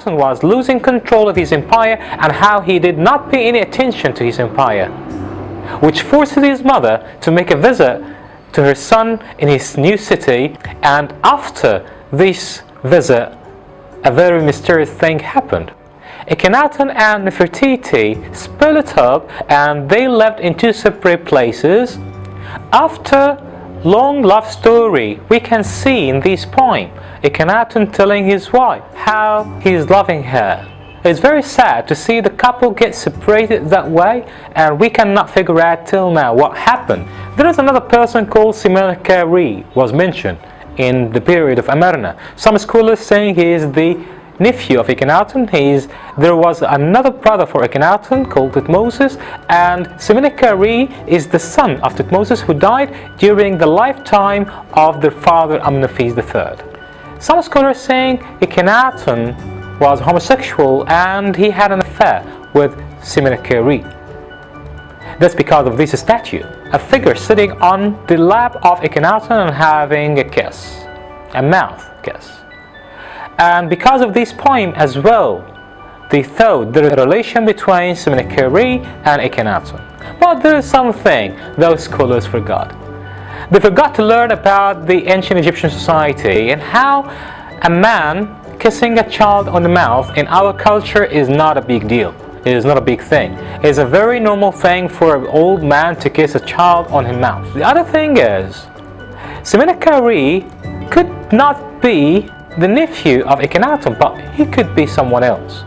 Akhenaten was losing control of his empire and how he did not pay any attention to his empire, which forced his mother to make a visit to her son in his new city. And after this visit, a very mysterious thing happened. Akhenaten and Nefertiti split up and they lived in two separate places. After long love story, we can see in this poem Akhenaten telling his wife how he is loving her. It's very sad to see the couple get separated that way, and we cannot figure out till now what happened. There is another person called Smenkhkare was mentioned in the period of Amarna. Some scholars saying he is the nephew of Akhenaten. There was another brother for Akhenaten called Thutmose, and Semenkkare is the son of Thutmose who died during the lifetime of their father Amenophis III. Some scholars saying Akhenaten was homosexual and he had an affair with Semenkkare. That's because of this statue, a figure sitting on the lap of Akhenaten and having a kiss, a mouth kiss. And because of this poem as well, they thought there is a relation between Smenkhkare and Akhenaten. But there is something those scholars forgot. They forgot to learn about the ancient Egyptian society and how a man kissing a child on the mouth in our culture is not a big deal. It is not a big thing. It is a very normal thing for an old man to kiss a child on his mouth. The other thing is, Smenkhkare could not be the nephew of Akhenaten, but he could be someone else.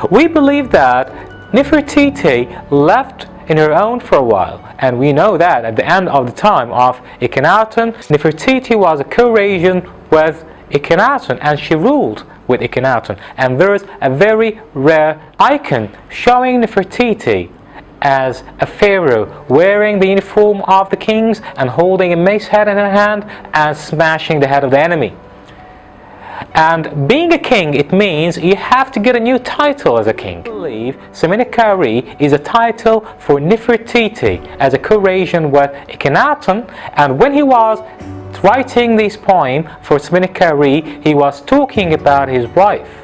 We believe that Nefertiti left in her own for a while, and we know that at the end of the time of Akhenaten, Nefertiti was a co-regent with Akhenaten and she ruled with Akhenaten. And there is a very rare icon showing Nefertiti as a pharaoh wearing the uniform of the kings and holding a mace head in her hand and smashing the head of the enemy. And being a king, it means you have to get a new title as a king. I believe Smenkhkare is a title for Nefertiti as a co-regent with Akhenaten, and when he was writing this poem for Smenkhkare, he was talking about his wife.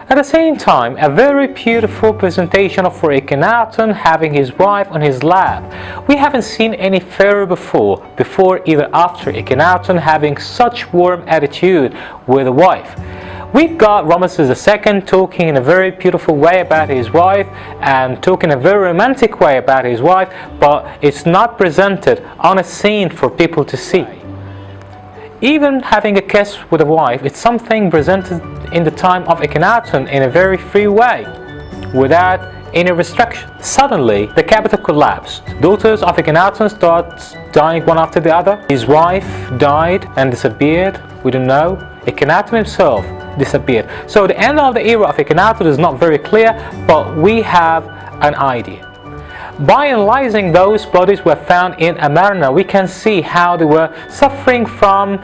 At the same time, a very beautiful presentation of for Akhenaten having his wife on his lap. We haven't seen any pharaoh before either after Akhenaten having such warm attitude with a wife. We got Ramesses II talking in a very beautiful way about his wife and talking in a very romantic way about his wife, but it's not presented on a scene for people to see. Even having a kiss with a wife, it's something presented in the time of Akhenaten in a very free way, without any restriction. Suddenly, the capital collapsed. Daughters of Akhenaten started dying one after the other. His wife died and disappeared. We don't know. Akhenaten himself disappeared. So the end of the era of Akhenaten is not very clear, but we have an idea. By analyzing those bodies were found in Amarna, we can see how they were suffering from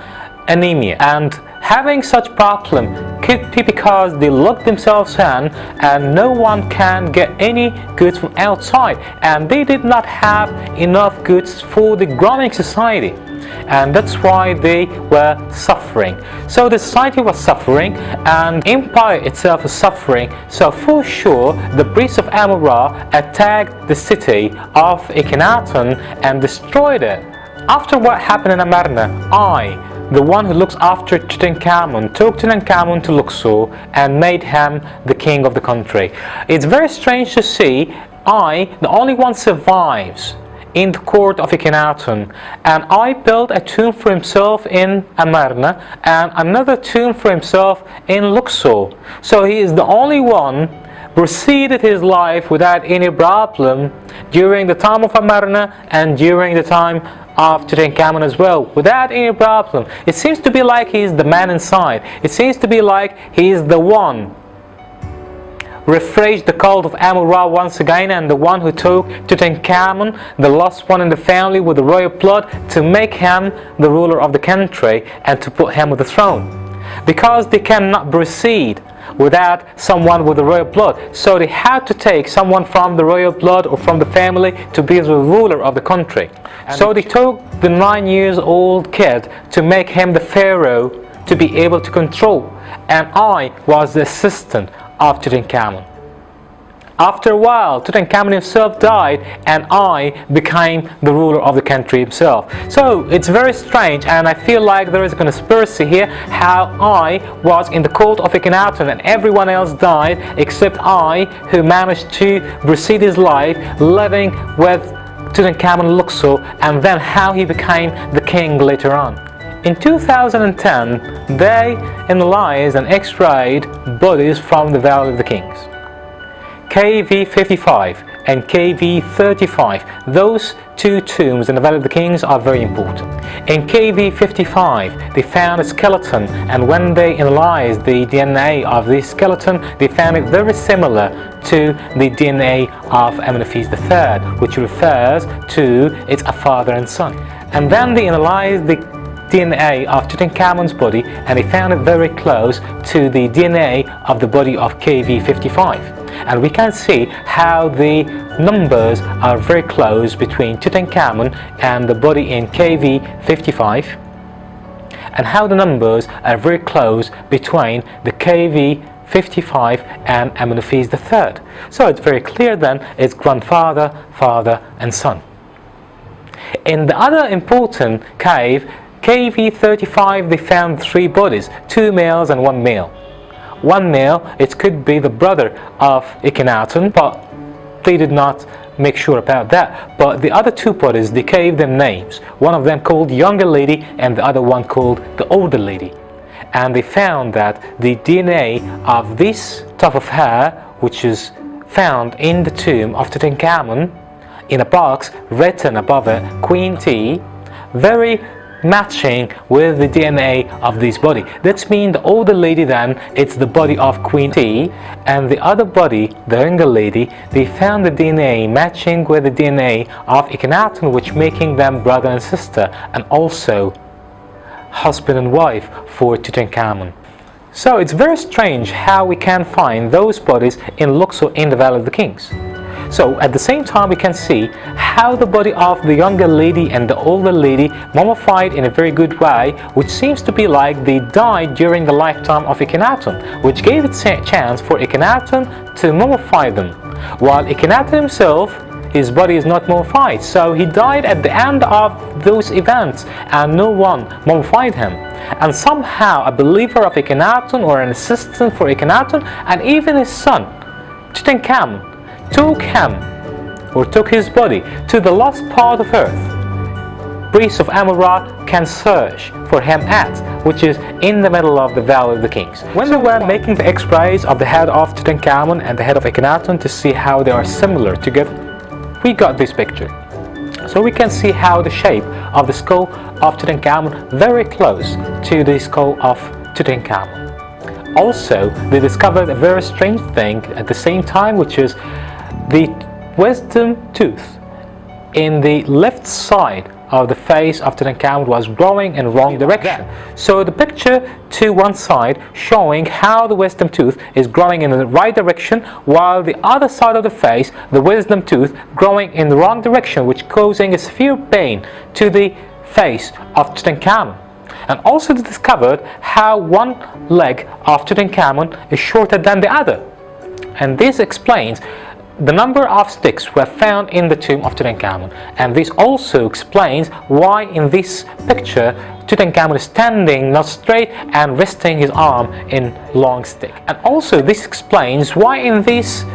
anemia, and having such problem could be because they locked themselves in and no one can get any goods from outside, and they did not have enough goods for the growing society, and that's why they were suffering. So the society was suffering and empire itself was suffering. So for sure the priests of Amarna attacked the city of Akhenaten and destroyed it. After what happened in Amarna, the one who looks after Tutankhamun, took Tutankhamun to Luxor and made him the king of the country. It's very strange to see the only one survives in the court of Akhenaten, and built a tomb for himself in Amarna and another tomb for himself in Luxor. So he is the only one proceeded his life without any problem during the time of Amarna and during the time of Tutankhamun as well, without any problem. It seems to be like he is the man inside. It seems to be like he is the one refreshed the cult of Amun-Ra once again, and the one who took Tutankhamun, the last one in the family with the royal blood, to make him the ruler of the country and to put him on the throne. Because they cannot proceed without someone with the royal blood, so they had to take someone from the royal blood or from the family to be the ruler of the country. And so they took the 9-year-old kid to make him the pharaoh to be able to control. and I was the assistant of Tutankhamun. After a while, Tutankhamun himself died and I became the ruler of the country himself. So it's very strange, and I feel like there is a conspiracy here, how I was in the court of Akhenaten and everyone else died except I, who managed to proceed his life living with Tutankhamun Luxor, and then how he became the king later on. In 2010, they analyzed and x-rayed bodies from the Valley of the Kings. KV55 and KV35, those two tombs in the Valley of the Kings are very important. In KV55, they found a skeleton, and when they analyzed the DNA of this skeleton, they found it very similar to the DNA of Amenophes III, which refers to its father and son. And then they analyzed the DNA of Tutankhamun's body, and they found it very close to the DNA of the body of KV55. And we can see how the numbers are very close between Tutankhamun and the body in KV55, and how the numbers are very close between the KV55 and Amenophes III. So it's very clear then it's grandfather, father and son. In the other important cave, KV35, they found 3 bodies, 2 males and 1 male. One male, it could be the brother of Akhenaten, but they did not make sure about that. But the other 2 bodies, they gave them names. One of them called younger lady and the other one called the older lady. And they found that the DNA of this tuft of hair, which is found in the tomb of Tutankhamun, in a box written above it, Queen T, very matching with the DNA of this body. That means the older lady then, it's the body of Queen T, and the other body, the younger lady, they found the DNA matching with the DNA of Akhenaten, which making them brother and sister, and also husband and wife for Tutankhamun. So it's very strange how we can find those bodies in Luxor in the Valley of the Kings. So at the same time we can see how the body of the younger lady and the older lady mummified in a very good way, which seems to be like they died during the lifetime of Akhenaten, which gave it a chance for Akhenaten to mummify them. While Akhenaten himself, his body is not mummified, so he died at the end of those events and no one mummified him. And somehow a believer of Akhenaten or an assistant for Akhenaten and even his son, Tutankhamun, took his body to the lost part of earth. Priests of Amarna can search for him which is in the middle of the Valley of the Kings. When they were making the x-rays of the head of Tutankhamun and the head of Akhenaten to see how they are similar together, we got this picture. So we can see how the shape of the skull of Tutankhamun very close to the skull of Tutankhamun. Also, they discovered a very strange thing at the same time, which is the wisdom tooth in the left side of the face of Tutankhamun was growing in the wrong direction. So the picture to one side showing how the wisdom tooth is growing in the right direction, while the other side of the face, the wisdom tooth growing in the wrong direction, which causing a severe pain to the face of Tutankhamun. And also they discovered how one leg of Tutankhamun is shorter than the other. And this explains the number of sticks were found in the tomb of Tutankhamun, and this also explains why in this picture Tutankhamun is standing not straight and resting his arm in long stick. And also this explains why in this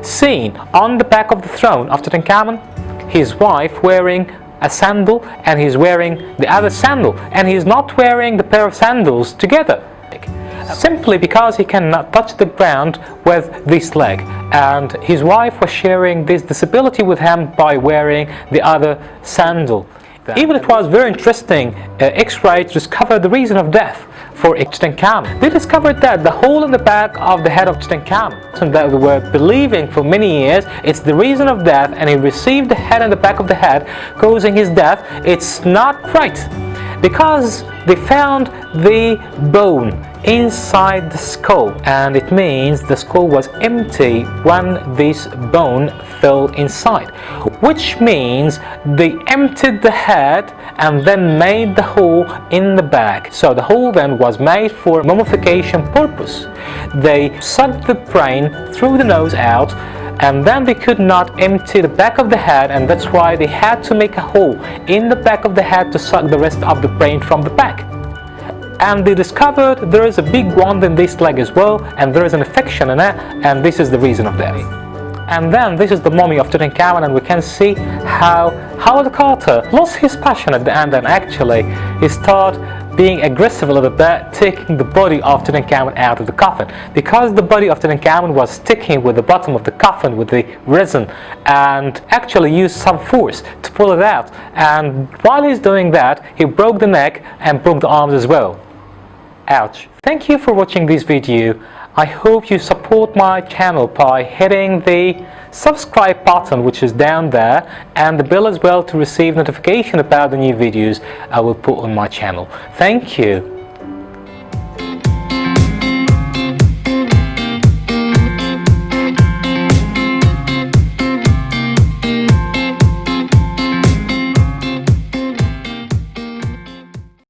scene on the back of the throne of Tutankhamun, his wife wearing a sandal and he's wearing the other sandal, and he's not wearing the pair of sandals together, simply because he cannot touch the ground with this leg, and his wife was sharing this disability with him by wearing the other sandal. Even it was very interesting X-ray to discover the reason of death for Tutankhamun. They discovered that the hole in the back of the head of Tutankhamun, and that they were believing for many years it's the reason of death, and he received the head in the back of the head causing his death. It's not right, because they found the bone inside the skull, and it means the skull was empty when this bone fell inside, which means they emptied the head and then made the hole in the back. So the hole then was made for mummification purpose. They sucked the brain through the nose out, and then they could not empty the back of the head, and that's why they had to make a hole in the back of the head to suck the rest of the brain from the back. And they discovered there is a big wound in this leg as well, and there is an infection in it, and this is the reason of that. And then this is the mummy of Tutankhamun, and we can see how Howard Carter lost his passion at the end, and actually he started being aggressive a little bit, taking the body of Tutankhamun out of the coffin, because the body of Tutankhamun was sticking with the bottom of the coffin with the resin, and actually used some force to pull it out. And while he's doing that, he broke the neck and broke the arms as well. Ouch. Thank you for watching this video. I hope you support my channel by hitting the subscribe button, which is down there, and the bell as well, to receive notification about the new videos I will put on my channel. Thank you.